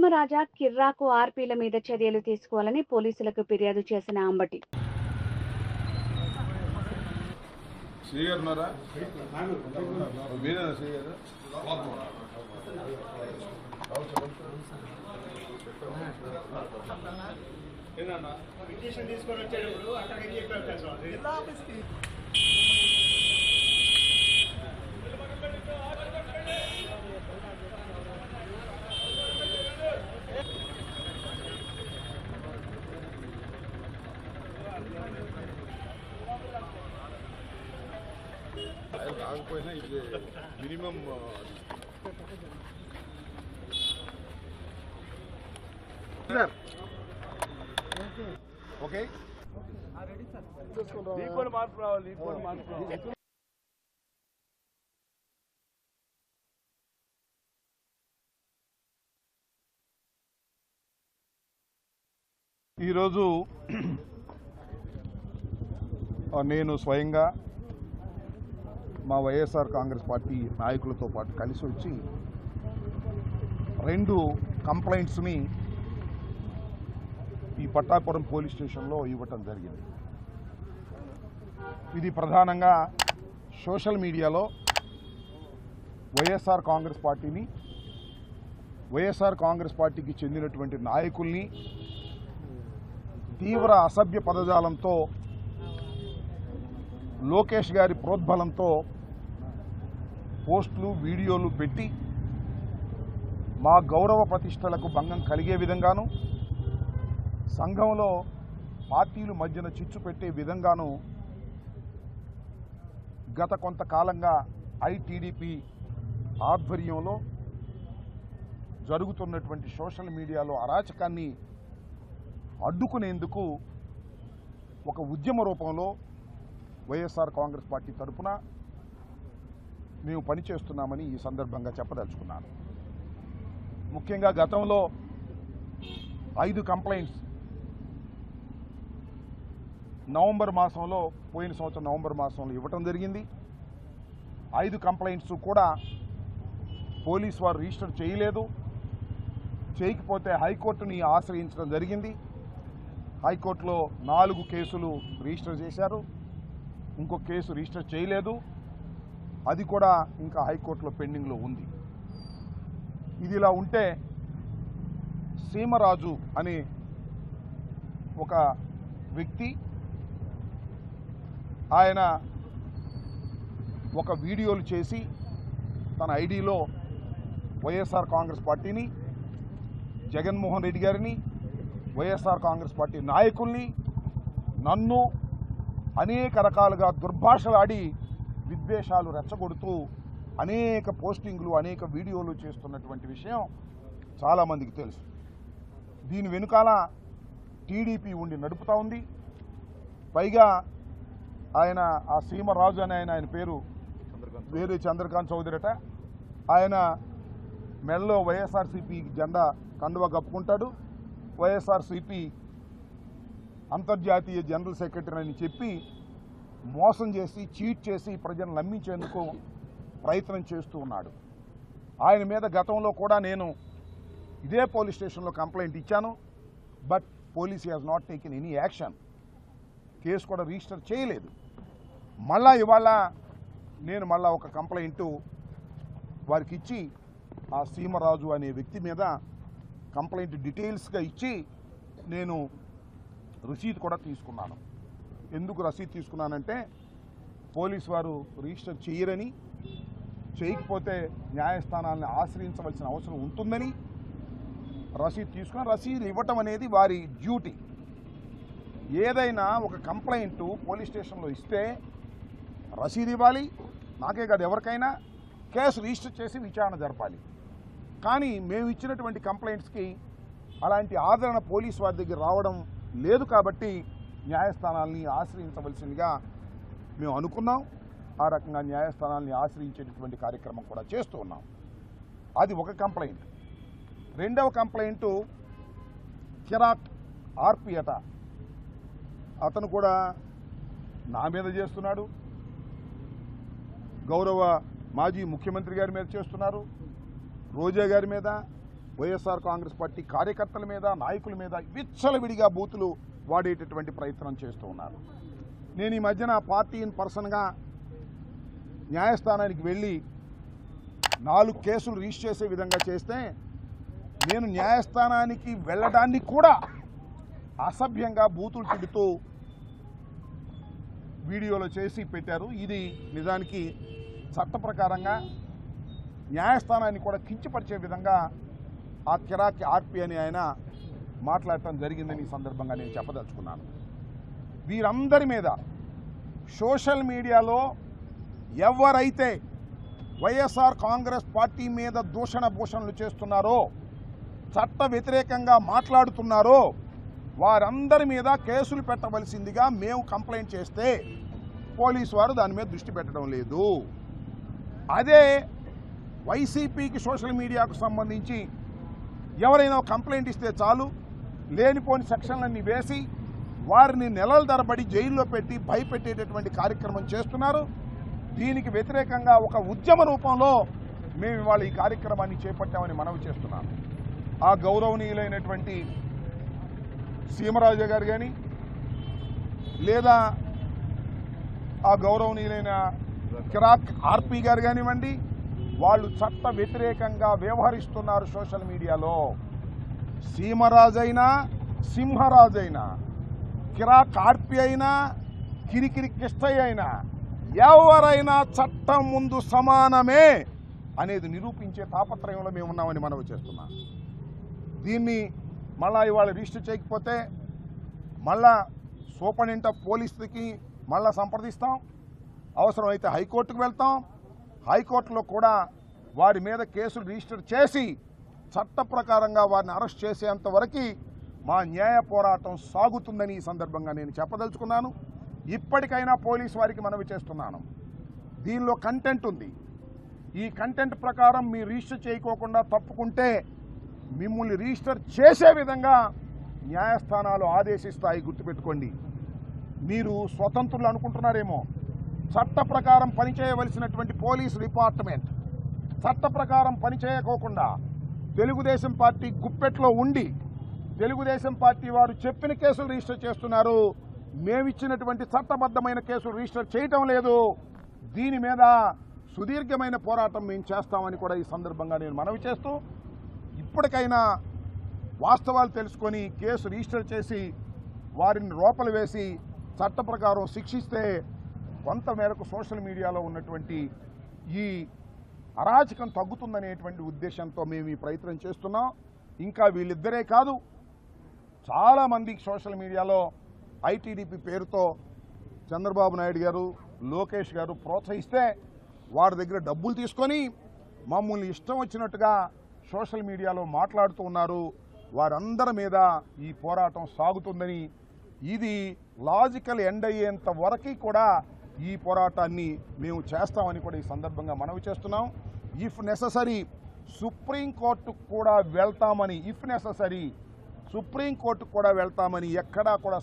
సీమరాజా, కిర్రాకు ఆర్పీల మీద చర్యలు తీసుకోవాలని పోలీసులకు ఫిర్యాదు చేసిన అంబటి. కాకపోయినా ఇది మినిమం ఓకే మార్పు రావాలి. ఈరోజు నేను స్వయంగా మా వైఎస్ఆర్ కాంగ్రెస్ పార్టీ నాయకులతో పాటు కలిసి వచ్చి 2 కంప్లైంట్స్ని ఈ పట్టాపురం పోలీస్ స్టేషన్లో ఇవ్వటం జరిగింది. ఇది ప్రధానంగా సోషల్ మీడియాలో వైఎస్ఆర్ కాంగ్రెస్ పార్టీని, వైఎస్ఆర్ కాంగ్రెస్ పార్టీకి చెందినటువంటి నాయకుల్ని తీవ్ర అసభ్య పదజాలంతో, లోకేష్ గారి ప్రోద్బలంతో పోస్టులు, వీడియోలు పెట్టి మా గౌరవ ప్రతిష్టలకు భంగం కలిగే విధంగాను, సంఘంలో పార్టీలు మధ్యన చిచ్చు పెట్టే విధంగాను గత కొంతకాలంగా ఐటీడీపీ ఆధ్వర్యంలో జరుగుతున్నటువంటి సోషల్ మీడియాలో అరాచకాన్ని అడ్డుకునేందుకు ఒక ఉద్యమ రూపంలో వైఎస్ఆర్ కాంగ్రెస్ పార్టీ తరఫున మేము పనిచేస్తున్నామని ఈ సందర్భంగా చెప్పదలుచుకున్నాను. ముఖ్యంగా గతంలో 5 కంప్లైంట్స్ నవంబర్ మాసంలో, పోయిన సంవత్సరం నవంబర్ మాసంలో ఇవ్వటం జరిగింది. 5 కంప్లైంట్స్ కూడా పోలీసు వారు రిజిస్టర్ చేయలేదు. చేయకపోతే హైకోర్టుని ఆశ్రయించడం జరిగింది. హైకోర్టులో 4 కేసులు రిజిస్టర్ చేశారు. ఇంకో కేసు రిజిస్టర్ చేయలేదు. అది కూడా ఇంకా హైకోర్టులో పెండింగ్లో ఉంది. ఇది ఇలా ఉంటే సీమరాజు అనే ఒక వ్యక్తి, ఆయన ఒక వీడియోలు చేసి తన ఐడిలో వైఎస్ఆర్ కాంగ్రెస్ పార్టీని, జగన్మోహన్ రెడ్డి గారిని, వైఎస్ఆర్ కాంగ్రెస్ పార్టీ నాయకుల్ని, నన్ను అనేక రకాలుగా దుర్భాషలాడి విద్వేషాలు రెచ్చగొడుతూ అనేక పోస్టింగ్లు, అనేక వీడియోలు చేస్తున్నటువంటి విషయం చాలామందికి తెలుసు. దీని వెనుకాల టీడీపీ ఉండి నడుపుతూ ఉంది. పైగా ఆయన, ఆ సీమరాజు అని ఆయన పేరు వేరే చంద్రకాంత్ చౌదరి అట, ఆయన మెడలో వైఎస్ఆర్సీపీ జెండా కండువా కప్పుకుంటాడు. వైఎస్ఆర్సీపీ అంతర్జాతీయ జనరల్ సెక్రటరీ అని చెప్పి మోసం చేసి, చీట్ చేసి ప్రజలను నమ్మించేందుకు ప్రయత్నం చేస్తూ ఉన్నాడు. ఆయన మీద గతంలో కూడా నేను ఇదే పోలీస్ స్టేషన్లో కంప్లైంట్ ఇచ్చాను. But police has not taken any action. Case కూడా రిజిస్టర్ చేయలేదు. మళ్ళా ఇవాళ నేను ఒక కంప్లైంట్ వారికి ఇచ్చి, ఆ సీమరాజు అనే వ్యక్తి మీద కంప్లైంట్ డీటెయిల్స్గా ఇచ్చి నేను రసీదు కూడా తీసుకున్నాను. ఎందుకు రసీదు తీసుకున్నానంటే, పోలీసు వారు రిజిస్టర్ చేయరని, చేయకపోతే న్యాయస్థానాలను ఆశ్రయించవలసిన అవసరం ఉంటుందని రసీదు తీసుకుని, రసీదు ఇవ్వటం అనేది వారి డ్యూటీ. ఏదైనా ఒక కంప్లైంట్ పోలీస్ స్టేషన్లో ఇస్తే రసీదు ఇవ్వాలి, నాకే కాదు ఎవరికైనా, కేసు రిజిస్టర్ చేసి విచారణ జరపాలి. కానీ మేము ఇచ్చినటువంటి కంప్లైంట్స్కి అలాంటి ఆదరణ పోలీసు వారి దగ్గర రావడం లేదు. కాబట్టి న్యాయస్థానాల్ని ఆశ్రయించవలసిందిగా మేము అనుకున్నాం. ఆ రకంగా న్యాయస్థానాల్ని ఆశ్రయించేటటువంటి కార్యక్రమం కూడా చేస్తూ ఉన్నాం. అది ఒక కంప్లైంట్. రెండవ కంప్లైంట్ కిరాక్ ఆర్పీ అట, అతను కూడా నా మీద చేస్తున్నాడు, గౌరవ మాజీ ముఖ్యమంత్రి గారి మీద చేస్తున్నారు, రోజా గారి మీద, వైఎస్ఆర్ కాంగ్రెస్ పార్టీ కార్యకర్తల మీద, నాయకుల మీద విచ్చలవిడిగా బూతులు వాడేటటువంటి ప్రయత్నం చేస్తూ ఉన్నారు. నేను ఈ మధ్యన పార్టీ ఇన్ పర్సన్గా న్యాయస్థానానికి వెళ్ళి 4 కేసులు రిజిస్టర్ చేసే విధంగా చేస్తే నేను న్యాయస్థానానికి వెళ్ళడాన్ని కూడా అసభ్యంగా బూతులు తిడుతూ వీడియోలో చేసి పెట్టారు. ఇది నిజానికి చట్ట ప్రకారంగా న్యాయస్థానాన్ని కూడా కించపరిచే విధంగా ఆ కిరాకి ఆర్పి అని ఆయన మాట్లాడటం జరిగిందని ఈ సందర్భంగా నేను చెప్పదలుచుకున్నాను. వీరందరి మీద సోషల్ మీడియాలో ఎవరైతే వైఎస్ఆర్ కాంగ్రెస్ పార్టీ మీద దూషణ భూషణలు చేస్తున్నారో, చట్ట వ్యతిరేకంగా మాట్లాడుతున్నారో వారందరి మీద కేసులు పెట్టవలసిందిగా మేము కంప్లైంట్ చేస్తే పోలీసు వారు దాని మీద దృష్టి పెట్టడం లేదు. అదే వైసీపీకి సోషల్ మీడియాకు సంబంధించి ఎవరైనా కంప్లైంట్ ఇస్తే చాలు లేనిపోని సెక్షన్లన్నీ వేసి వారిని నెలల తరబడి జైల్లో పెట్టి భయపెట్టేటటువంటి కార్యక్రమం చేస్తున్నారు. దీనికి వ్యతిరేకంగా ఒక ఉద్యమ రూపంలో మేము ఇవాళ ఈ కార్యక్రమాన్ని చేపట్టామని మనవి చేస్తున్నాను. ఆ గౌరవనీయులైనటువంటి సీమరాజు గారు కానీ లేదా ఆ గౌరవనీయులైన కిరాక్ ఆర్పి గారు కానివ్వండి, వాళ్ళు చట్ట వ్యతిరేకంగా వ్యవహరిస్తున్నారు సోషల్ మీడియాలో. సీమరాజైనా, సింహరాజైనా, కిరాక్ ఆర్పి అయినా, కిరికిరి కిష్టయ్య అయినా ఎవరైనా చట్టం ముందు సమానమే అనేది నిరూపించే తాపత్రయంలో మేము ఉన్నామని మనవి చేస్తున్నాం. దీన్ని మళ్ళా ఇవాళ రిజిస్టర్ చేయకపోతే మళ్ళా సూపరింటెండెంట్ ఆఫ్ పోలీసుకి మళ్ళా సంప్రదిస్తాం. అవసరమైతే హైకోర్టుకు వెళ్తాం. హైకోర్టులో కూడా వారి మీద కేసులు రిజిస్టర్ చేసి చట్ట ప్రకారంగా వారిని అరెస్ట్ చేసేంత వరకు మా న్యాయ పోరాటం సాగుతుందని ఈ సందర్భంగా నేను చెప్పదలుచుకున్నాను. ఇప్పటికైనా పోలీసు వారికి మనవి చేస్తున్నాను, దీనిలో కంటెంట్ ఉంది. ఈ కంటెంట్ ప్రకారం మీరు రిజిస్టర్ చేయకోకుండా తప్పుకుంటే మిమ్మల్ని రిజిస్టర్ చేసే విధంగా న్యాయస్థానాలు ఆదేశిస్తాయి. గుర్తుపెట్టుకోండి. మీరు స్వతంత్రులు అనుకుంటున్నారేమో. చట్ట ప్రకారం పనిచేయవలసినటువంటి పోలీస్ డిపార్ట్మెంట్ చట్ట ప్రకారం పనిచేయకోకుండా తెలుగుదేశం పార్టీ గుప్పెట్లో ఉండి తెలుగుదేశం పార్టీ వారు చెప్పిన కేసులు రిజిస్టర్ చేస్తున్నారు. మేమిచ్చినటువంటి చట్టబద్ధమైన కేసులు రిజిస్టర్ చేయటం లేదు. దీని మీద సుదీర్ఘమైన పోరాటం మేము చేస్తామని కూడా ఈ సందర్భంగా నేను మనవి చేస్తూ, ఇప్పటికైనా వాస్తవాలు తెలుసుకొని కేసు రిజిస్టర్ చేసి వారిని లోపల వేసి చట్ట ప్రకారం శిక్షిస్తే కొంత మేరకు సోషల్ మీడియాలో ఉన్నటువంటి ఈ అరాచకం తగ్గుతుందనేటువంటి ఉద్దేశంతో మేము ఈ ప్రయత్నం చేస్తున్నాం. ఇంకా వీళ్ళిద్దరే కాదు, చాలామంది సోషల్ మీడియాలో ఐటీడీపీ పేరుతో చంద్రబాబు నాయుడు గారు, లోకేష్ గారు ప్రోత్సహిస్తే వారి దగ్గర డబ్బులు తీసుకొని మమ్మల్ని ఇష్టం వచ్చినట్టుగా సోషల్ మీడియాలో మాట్లాడుతూ ఉన్నారు. వారందరి మీద ఈ పోరాటం సాగుతుందని, ఇది లాజికల్ ఎండ్ అయ్యేంత వరకు కూడా ఈ పోరాటాన్ని మేము చేస్తామని కూడా ఈ సందర్భంగా మనవి చేస్తున్నాం. ఇఫ్ నెససరీ సుప్రీంకోర్టుకు కూడా వెళ్తామని, సుప్రీంకోర్టుకు కూడా వెళ్తామని ఎక్కడా కూడా